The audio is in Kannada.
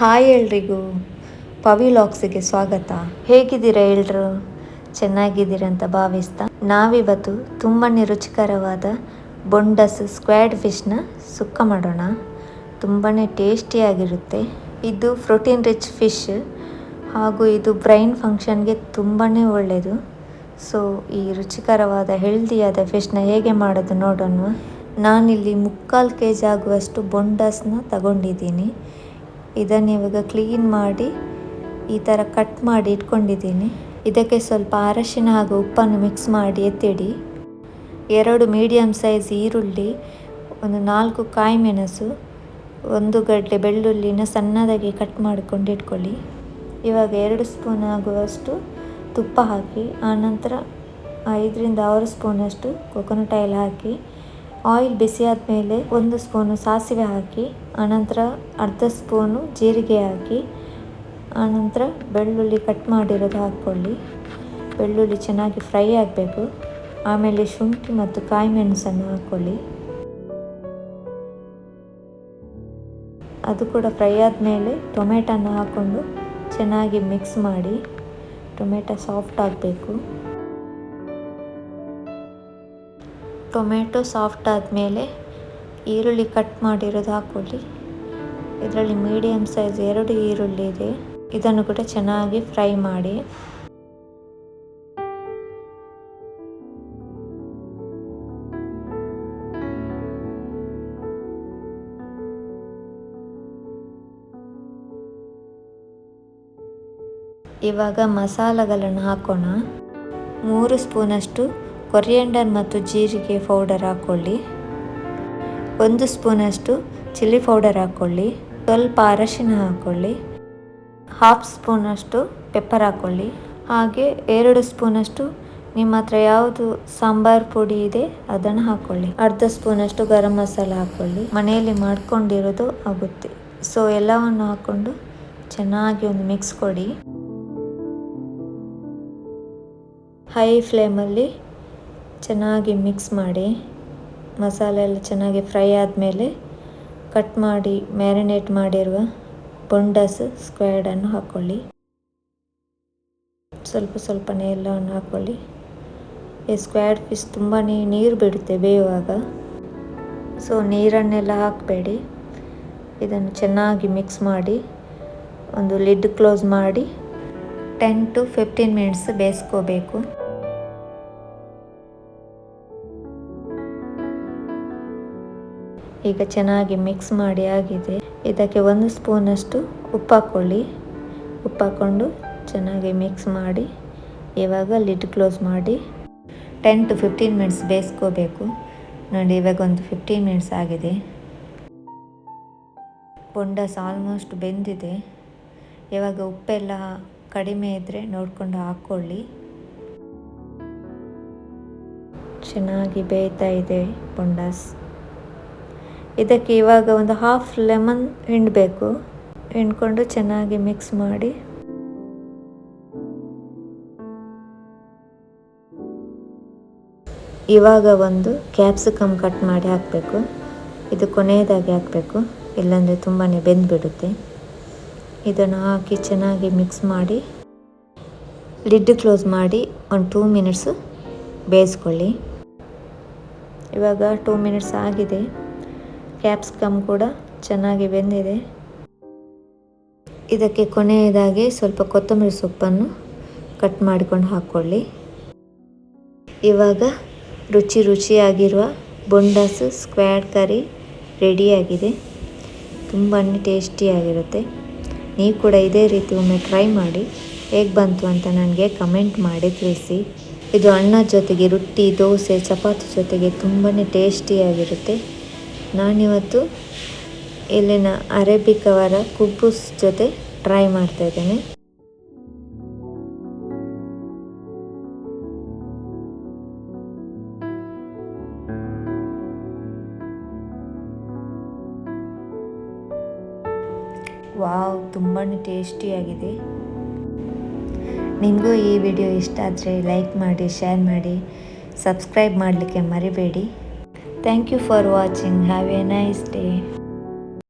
ಹಾಯ್ ಎಲ್ರಿಗೂ, ಪವಿ ಲಾಗ್ಸಿಗೆ ಸ್ವಾಗತ. ಹೇಗಿದ್ದೀರಾ ಎಲ್ರು? ಚೆನ್ನಾಗಿದ್ದೀರಾ ಅಂತ ಭಾವಿಸ್ತಾ ನಾವಿವತ್ತು ತುಂಬಾ ರುಚಿಕರವಾದ ಬೊಂಡಸ್ ಸ್ಕ್ವಾಡ್ ಫಿಶ್ನ ಸುಕ್ಕ ಮಾಡೋಣ. ತುಂಬಾ ಟೇಸ್ಟಿಯಾಗಿರುತ್ತೆ. ಇದು ಪ್ರೋಟೀನ್ ರಿಚ್ ಫಿಶ್ ಹಾಗೂ ಇದು ಬ್ರೈನ್ ಫಂಕ್ಷನ್ಗೆ ತುಂಬಾ ಒಳ್ಳೆಯದು. ಸೊ ಈ ರುಚಿಕರವಾದ ಹೆಲ್ದಿಯಾದ ಫಿಶ್ನ ಹೇಗೆ ಮಾಡೋದು ನೋಡೋಣ. ನಾನಿಲ್ಲಿ 3/4 kg ಆಗುವಷ್ಟು ಬೊಂಡಸ್ನ ತಗೊಂಡಿದ್ದೀನಿ. ಇದನ್ನು ಇವಾಗ ಕ್ಲೀನ್ ಮಾಡಿ ಈ ಥರ ಕಟ್ ಮಾಡಿ ಇಟ್ಕೊಂಡಿದ್ದೀನಿ. ಇದಕ್ಕೆ ಸ್ವಲ್ಪ ಅರಶಿನ ಹಾಗೂ ಉಪ್ಪನ್ನು ಮಿಕ್ಸ್ ಮಾಡಿ ಎತ್ತಿಡಿ. 2 ಮೀಡಿಯಮ್ ಸೈಜ್ ಈರುಳ್ಳಿ, ಒಂದು 4 ಕಾಯಿ ಮೆಣಸು, 1 ಗಡ್ಡೆ ಬೆಳ್ಳುಳ್ಳಿನ ಸಣ್ಣದಾಗಿ ಕಟ್ ಮಾಡಿಕೊಂಡು ಇಟ್ಕೊಳ್ಳಿ. ಇವಾಗ 2 ಸ್ಪೂನ್ ಆಗುವಷ್ಟು ತುಪ್ಪ ಹಾಕಿ, ಆನಂತರ 5-6 ಸ್ಪೂನಷ್ಟು ಕೊಕೊನಟ್ ಆಯಿಲ್ ಹಾಕಿ, ಆಯಿಲ್ ಬಿಸಿ ಆದಮೇಲೆ 1 ಸ್ಪೂನು ಸಾಸಿವೆ ಹಾಕಿ, ಆನಂತರ ಅರ್ಧ ಸ್ಪೂನು ಜೀರಿಗೆ ಹಾಕಿ, ಆನಂತರ ಬೆಳ್ಳುಳ್ಳಿ ಕಟ್ ಮಾಡಿರೋದು ಹಾಕ್ಕೊಳ್ಳಿ. ಬೆಳ್ಳುಳ್ಳಿ ಚೆನ್ನಾಗಿ ಫ್ರೈ ಆಗಬೇಕು. ಆಮೇಲೆ ಶುಂಠಿ ಮತ್ತು ಕಾಯಿ ಮೆಣಸನ್ನು ಹಾಕ್ಕೊಳ್ಳಿ. ಅದು ಕೂಡ ಫ್ರೈ ಆದಮೇಲೆ ಟೊಮೆಟೊನ ಹಾಕ್ಕೊಂಡು ಚೆನ್ನಾಗಿ ಮಿಕ್ಸ್ ಮಾಡಿ. ಟೊಮೆಟೊ ಸಾಫ್ಟ್ ಆಗಬೇಕು. ಟೊಮೆಟೊ ಸಾಫ್ಟ್ ಆದಮೇಲೆ ಈರುಳ್ಳಿ ಕಟ್ ಮಾಡಿರೋದು ಹಾಕ್ಕೊಳ್ಳಿ. ಇದರಲ್ಲಿ ಮೀಡಿಯಮ್ ಸೈಜ್ 2 ಈರುಳ್ಳಿ ಇದೆ. ಇದನ್ನು ಕೂಡ ಚೆನ್ನಾಗಿ ಫ್ರೈ ಮಾಡಿ. ಇವಾಗ ಮಸಾಲೆಗಳನ್ನು ಹಾಕೋಣ. 3 ಸ್ಪೂನಷ್ಟು ಕೊರಿಯಂಡರ್ ಮತ್ತು ಜೀರಿಗೆ ಪೌಡರ್ ಹಾಕ್ಕೊಳ್ಳಿ. 1 ಸ್ಪೂನಷ್ಟು ಚಿಲ್ಲಿ ಪೌಡರ್ ಹಾಕ್ಕೊಳ್ಳಿ. ಸ್ವಲ್ಪ ಅರಶಿನ ಹಾಕ್ಕೊಳ್ಳಿ. 1/2 ಸ್ಪೂನಷ್ಟು ಪೆಪ್ಪರ್ ಹಾಕ್ಕೊಳ್ಳಿ. ಹಾಗೆ 2 ಸ್ಪೂನಷ್ಟು ನಿಮ್ಮ ಹತ್ರ ಯಾವುದು ಸಾಂಬಾರ್ ಪುಡಿ ಇದೆ ಅದನ್ನು ಹಾಕ್ಕೊಳ್ಳಿ. ಅರ್ಧ ಸ್ಪೂನಷ್ಟು ಗರಂ ಮಸಾಲ ಹಾಕ್ಕೊಳ್ಳಿ. ಮನೆಯಲ್ಲಿ ಮಾಡ್ಕೊಂಡಿರೋದು ಆಗುತ್ತೆ. ಸೊ ಎಲ್ಲವನ್ನು ಹಾಕ್ಕೊಂಡು ಚೆನ್ನಾಗಿ ಒಂದು ಮಿಕ್ಸ್ ಕೊಡಿ. ಹೈ ಫ್ಲೇಮಲ್ಲಿ ಚೆನ್ನಾಗಿ ಮಿಕ್ಸ್ ಮಾಡಿ. ಮಸಾಲೆ ಎಲ್ಲ ಚೆನ್ನಾಗಿ ಫ್ರೈ ಆದಮೇಲೆ ಕಟ್ ಮಾಡಿ ಮ್ಯಾರಿನೇಟ್ ಮಾಡಿರುವ ಬೊಂಡಸ್ ಸ್ಕ್ವಾಡನ್ನು ಹಾಕ್ಕೊಳ್ಳಿ. ಸ್ವಲ್ಪನೇ ಎಲ್ಲವನ್ನು ಹಾಕ್ಕೊಳ್ಳಿ. ಈ ಸ್ಕ್ವಾಡ್ ಫಿಶ್ ತುಂಬಾ ನೀರು ಬಿಡುತ್ತೆ ಬೇಯುವಾಗ. ಸೊ ನೀರನ್ನೆಲ್ಲ ಹಾಕಬೇಡಿ. ಇದನ್ನು ಚೆನ್ನಾಗಿ ಮಿಕ್ಸ್ ಮಾಡಿ ಒಂದು ಲಿಡ್ ಕ್ಲೋಸ್ ಮಾಡಿ 10 to 15 ಮಿನಿಟ್ಸ್ ಬೇಯಿಸ್ಕೋಬೇಕು. ಈಗ ಚೆನ್ನಾಗಿ ಮಿಕ್ಸ್ ಮಾಡಿ ಆಗಿದೆ. ಇದಕ್ಕೆ 1 ಸ್ಪೂನಷ್ಟು ಉಪ್ಪು ಹಾಕ್ಕೊಳ್ಳಿ. ಉಪ್ಪು ಹಾಕ್ಕೊಂಡು ಚೆನ್ನಾಗಿ ಮಿಕ್ಸ್ ಮಾಡಿ ಇವಾಗ ಲಿಡ್ ಕ್ಲೋಸ್ ಮಾಡಿ 10 to 15 ಮಿನಿಟ್ಸ್ ಬೇಯಿಸ್ಕೋಬೇಕು. ನೋಡಿ ಇವಾಗ ಒಂದು 15 ಮಿನಿಟ್ಸ್ ಆಗಿದೆ. ಬೊಂಡಸ್ ಆಲ್ಮೋಸ್ಟ್ ಬೆಂದಿದೆ. ಇವಾಗ ಉಪ್ಪೆಲ್ಲ ಕಡಿಮೆ ಇದ್ದರೆ ನೋಡಿಕೊಂಡು ಹಾಕ್ಕೊಳ್ಳಿ. ಚೆನ್ನಾಗಿ ಬೇಯ್ತಾ ಇದೆ ಬೊಂಡಸ್. ಇದಕ್ಕೆ ಇವಾಗ ಒಂದು 1/2 ಲೆಮನ್ ಹಿಂಡಬೇಕು. ಹಿಂಡ್ಕೊಂಡು ಚೆನ್ನಾಗಿ ಮಿಕ್ಸ್ ಮಾಡಿ ಇವಾಗ ಒಂದು ಕ್ಯಾಪ್ಸಿಕಮ್ ಕಟ್ ಮಾಡಿ ಹಾಕಬೇಕು. ಇದು ಕೊನೆಯದಾಗಿ ಹಾಕಬೇಕು, ಇಲ್ಲಾಂದರೆ ತುಂಬಾ ಬೆಂದುಬಿಡುತ್ತೆ. ಇದನ್ನು ಹಾಕಿ ಚೆನ್ನಾಗಿ ಮಿಕ್ಸ್ ಮಾಡಿ ಲಿಡ್ ಕ್ಲೋಸ್ ಮಾಡಿ ಒಂದು 2 ಮಿನಿಟ್ಸ್ ಬೇಯಿಸ್ಕೊಳ್ಳಿ. ಇವಾಗ 2 ಮಿನಿಟ್ಸ್ ಆಗಿದೆ. ಕ್ಯಾಪ್ಸಿಕಮ್ ಕೂಡ ಚೆನ್ನಾಗಿ ಬೆಂದಿದೆ. ಇದಕ್ಕೆ ಕೊನೆಯದಾಗಿ ಸ್ವಲ್ಪ ಕೊತ್ತಂಬರಿ ಸೊಪ್ಪನ್ನು ಕಟ್ ಮಾಡಿಕೊಂಡು ಹಾಕ್ಕೊಳ್ಳಿ. ಇವಾಗ ರುಚಿಯಾಗಿರುವ ಬೊಂಡಸ್ ಸ್ಕ್ವಾಡ್ ಕರಿ ರೆಡಿಯಾಗಿದೆ. ತುಂಬಾ ಟೇಸ್ಟಿಯಾಗಿರುತ್ತೆ. ನೀವು ಕೂಡ ಇದೇ ರೀತಿ ಒಮ್ಮೆ ಟ್ರೈ ಮಾಡಿ. ಹೇಗೆ ಬಂತು ಅಂತ ನನಗೆ ಕಮೆಂಟ್ ಮಾಡಿ ತಿಳಿಸಿ. ಇದು ಅನ್ನದ ಜೊತೆಗೆ, ರೊಟ್ಟಿ, ದೋಸೆ, ಚಪಾತಿ ಜೊತೆಗೆ ತುಂಬಾ ಟೇಸ್ಟಿಯಾಗಿರುತ್ತೆ. ನಾನಿವತ್ತು ಇಲ್ಲಿನ ಅರೇಬಿಕ್ ಅವರ ಕುಬ್ಬೂಸ್ ಜೊತೆ ಟ್ರೈ ಮಾಡ್ತಾ ಇದ್ದೇನೆ. ವಾವ್, ತುಂಬಾ ಟೇಸ್ಟಿಯಾಗಿದೆ. ನಿಮಗೂ ಈ ವಿಡಿಯೋ ಇಷ್ಟ ಆದರೆ ಲೈಕ್ ಮಾಡಿ, ಶೇರ್ ಮಾಡಿ, ಸಬ್ಸ್ಕ್ರೈಬ್ ಮಾಡಲಿಕ್ಕೆ ಮರಿಬೇಡಿ. Thank you for watching. Have a nice day.